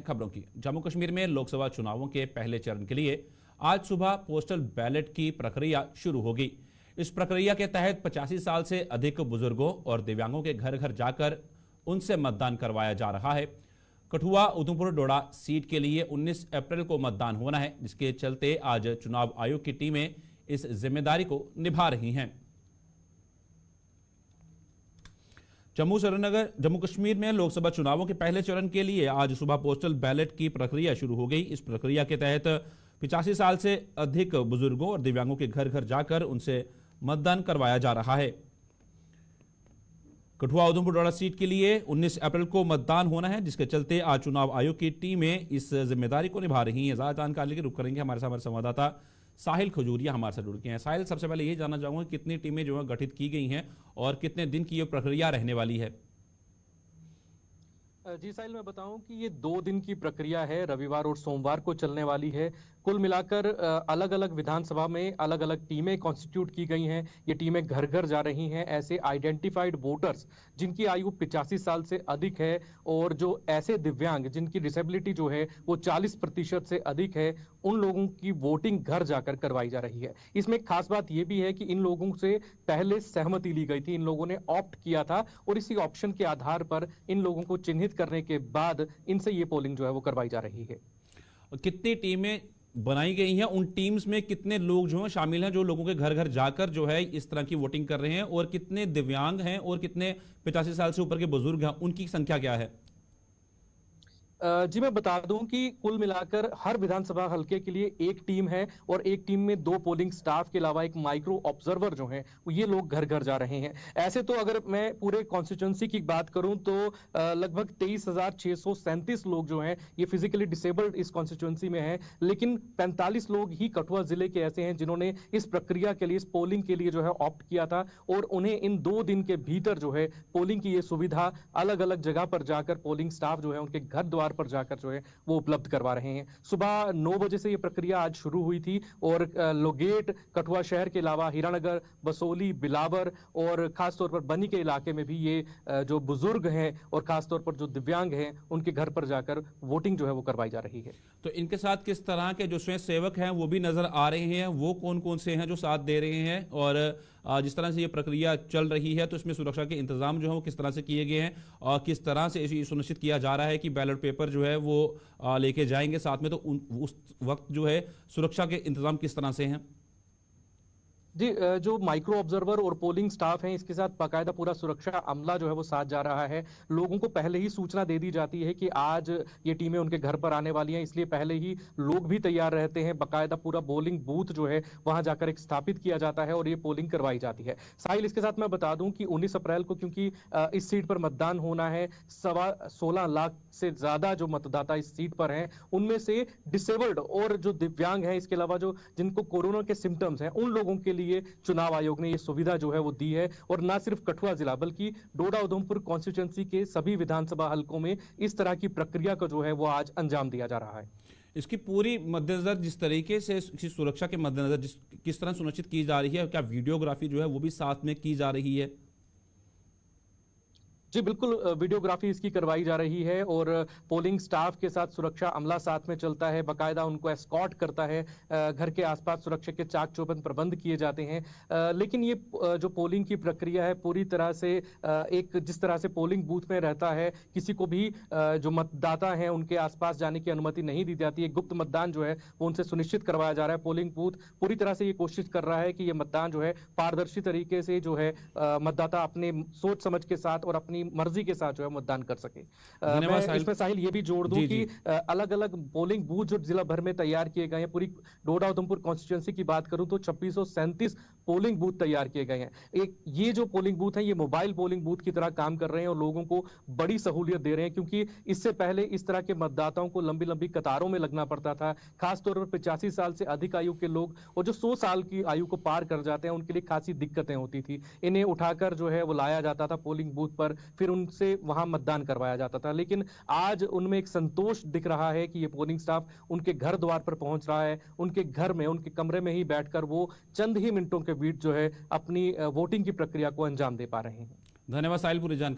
खबरों की। जम्मू कश्मीर में लोकसभा चुनावों के पहले चरण के लिए आज सुबह पोस्टल बैलेट की प्रक्रिया शुरू होगी। इस प्रक्रिया के तहत 85 साल से अधिक बुजुर्गों और दिव्यांगों के घर घर जाकर उनसे मतदान करवाया जा रहा है। कठुआ उधमपुर डोडा सीट के लिए 19 अप्रैल को मतदान होना है, जिसके चलते आज चुनाव आयोग की टीमें इस जिम्मेदारी को निभा रही हैं। जम्मू कश्मीर में लोकसभा चुनावों के पहले चरण के लिए आज सुबह पोस्टल बैलेट की प्रक्रिया शुरू हो गई। इस प्रक्रिया के तहत 85 साल से अधिक बुजुर्गों और दिव्यांगों के घर घर जाकर उनसे मतदान करवाया जा रहा है। कठुआ उधमपुर डोडा सीट के लिए 19 अप्रैल को मतदान होना है, जिसके चलते आज चुनाव आयोग की टीमें इस जिम्मेदारी को निभा रही हैं। ज्यादा जानकारी के रुख करेंगे हमारे साथ संवाददाता साहिल खजूरिया हमारे साथ जुड़ गए हैं। साहिल, सबसे पहले ये जानना चाहूंगा कितनी टीमें जो है गठित की गई हैं और कितने दिन की ये प्रक्रिया रहने वाली है? जी साहिल, मैं बताऊं कि ये 2 दिन की प्रक्रिया है, रविवार और सोमवार को चलने वाली है। कुल मिलाकर अलग अलग विधानसभा में अलग अलग टीमें कॉन्स्टिट्यूट की गई हैं। ये टीमें घर घर जा रही हैं। ऐसे आइडेंटिफाइड वोटर्स जिनकी आयु 85 साल से अधिक है और जो ऐसे दिव्यांग जिनकी डिसेबिलिटी जो है वो 40% से अधिक है, उन लोगों की वोटिंग घर जाकर करवाई जा रही है। इसमें खास बात यह भी है कि इन लोगों से पहले सहमति ली गई थी, इन लोगों ने ऑप्ट किया था और इसी ऑप्शन के आधार पर इन लोगों को चिन्हित करने के बाद इनसे ये पोलिंग जो है वो करवाई जा रही है। कितनी टीमें बनाई गई हैं? उन टीम्स में कितने लोग जो हैं शामिल हैं जो लोगों के घर घर जाकर जो है इस तरह की वोटिंग कर रहे हैं, और कितने दिव्यांग हैं और कितने 85 साल से ऊपर के बुजुर्ग हैं, उनकी संख्या क्या है? जी मैं बता दूं कि कुल मिलाकर हर विधानसभा हलके के लिए एक टीम है और एक टीम में 2 पोलिंग स्टाफ के अलावा एक माइक्रो ऑब्जर्वर जो हैं ये लोग घर घर जा रहे हैं। ऐसे तो अगर मैं पूरे कॉन्स्टिट्यूंसी की बात करूं तो लगभग 23,637 लोग जो हैं ये फिजिकली डिसेबल्ड इस कॉन्स्टिट्यूंसी में हैं, लेकिन 45 लोग ही कठुआ जिले के ऐसे हैं जिन्होंने इस प्रक्रिया के लिए, इस पोलिंग के लिए जो है ऑप्ट किया था और उन्हें इन 2 दिन के भीतर जो है पोलिंग की ये सुविधा अलग अलग जगह पर जाकर पोलिंग स्टाफ जो है उनके घर द्वार पर जाकर जो है वो उपलब्ध करवा रहे हैं। सुबह 9 बजे से ये प्रक्रिया आज शुरू हुई थी और लोगेट, कठुआ शहर के अलावा हीरानगर, बसोली, बिलावर और खासतौर पर बनी के इलाके में भी ये जो बुजुर्ग हैं और खासतौर पर जो दिव्यांग हैं उनके घर पर जाकर वोटिंग जो है वो करवाई जा रही है। तो इनके साथ किस तरह के जो स्वयं सेवक हैं वो भी नजर आ रहे हैं? वो कौन कौन से हैं जो साथ दे रहे हैं? और जिस तरह से ये प्रक्रिया चल रही है तो इसमें सुरक्षा के इंतजाम जो है वो किस तरह से किए गए हैं और किस तरह से इसे सुनिश्चित किया जा रहा है कि बैलेट पेपर जो है वो लेके जाएंगे साथ में, तो उस वक्त जो है सुरक्षा के इंतजाम किस तरह से हैं? जी, जो माइक्रो ऑब्जर्वर और पोलिंग स्टाफ हैं इसके साथ बाकायदा पूरा सुरक्षा अमला जो है वो साथ जा रहा है। लोगों को पहले ही सूचना दे दी जाती है कि आज ये टीमें उनके घर पर आने वाली हैं, इसलिए पहले ही लोग भी तैयार रहते हैं। बाकायदा पूरा पोलिंग बूथ जो है वहां जाकर एक स्थापित किया जाता है और ये पोलिंग करवाई जाती है। साहिल, इसके साथ मैं बता दूं कि 19 अप्रैल को क्योंकि इस सीट पर मतदान होना है, 16.25 लाख से ज्यादा जो मतदाता इस सीट पर हैं उनमें से डिसेबल्ड और जो दिव्यांग हैं, इसके अलावा जो जिनको कोरोना के सिम्टम्स हैं, उन लोगों के लिए चुनाव आयोग ने ये सुविधा जो है वो दी है। और ना सिर्फ कठुआ जिला बल्कि डोडा उधमपुर कॉन्स्टिट्यूएंसी के सभी विधानसभा हलकों में इस तरह की प्रक्रिया को जो है वो आज अंजाम दिया जा रहा है। इसकी पूरी मद्देनजर जिस तरीके से सुरक्षा के मद्देनजर किस तरह सुनिश्चित की जा रही है, क्या वीडियोग्राफी जो है वो भी साथ में की जा रही है? जी बिल्कुल, वीडियोग्राफी इसकी करवाई जा रही है और पोलिंग स्टाफ के साथ सुरक्षा अमला साथ में चलता है, बाकायदा उनको एस्कॉर्ट करता है। घर के आसपास सुरक्षा के चाक चौबंद प्रबंध किए जाते हैं। लेकिन ये जो पोलिंग की प्रक्रिया है पूरी तरह से एक जिस तरह से पोलिंग बूथ में रहता है, किसी को भी जो मतदाता हैं उनके आसपास जाने की अनुमति नहीं दी जाती है। गुप्त मतदान जो है वो उनसे सुनिश्चित करवाया जा रहा है। पोलिंग बूथ पूरी तरह से ये कोशिश कर रहा है कि ये मतदान जो है पारदर्शी तरीके से जो है मतदाता अपने सोच समझ के साथ और अपनी मर्जी के साथ जो है मतदान कर सके। मैं इसमें साहिल ये भी जोड़ दूं कि अलग अलग पोलिंग बूथ जो जिला भर में तैयार किए गए हैं, पूरी डोडा उधमपुर कॉन्स्टिट्यूएंसी की बात करूं तो 2637 पोलिंग बूथ तैयार किए गए हैं। एक ये जो पोलिंग बूथ है ये मोबाइल पोलिंग बूथ की तरह काम कर रहे हैं और लोगों को बड़ी सहूलियत दे रहे हैं, क्योंकि इससे पहले इस तरह के मतदाताओं को लंबी लंबी कतारों में लगना पड़ता था। खासतौर पर 85 साल से अधिक आयु के लोग और जो 100 साल की आयु को पार कर जाते हैं उनके लिए खासी दिक्कतें होती थी। इन्हें उठाकर जो है वो लाया जाता था पोलिंग बूथ पर, फिर उनसे वहां मतदान करवाया जाता था। लेकिन आज उनमें एक संतोष दिख रहा है कि ये पोलिंग स्टाफ उनके घर द्वार पर पहुंच रहा है, उनके घर में उनके कमरे में ही बैठकर वो चंद ही मिनटों के बीच जो है अपनी वोटिंग की प्रक्रिया को अंजाम दे पा रहे हैं। धन्यवाद साहिल, पूरी जानकारी।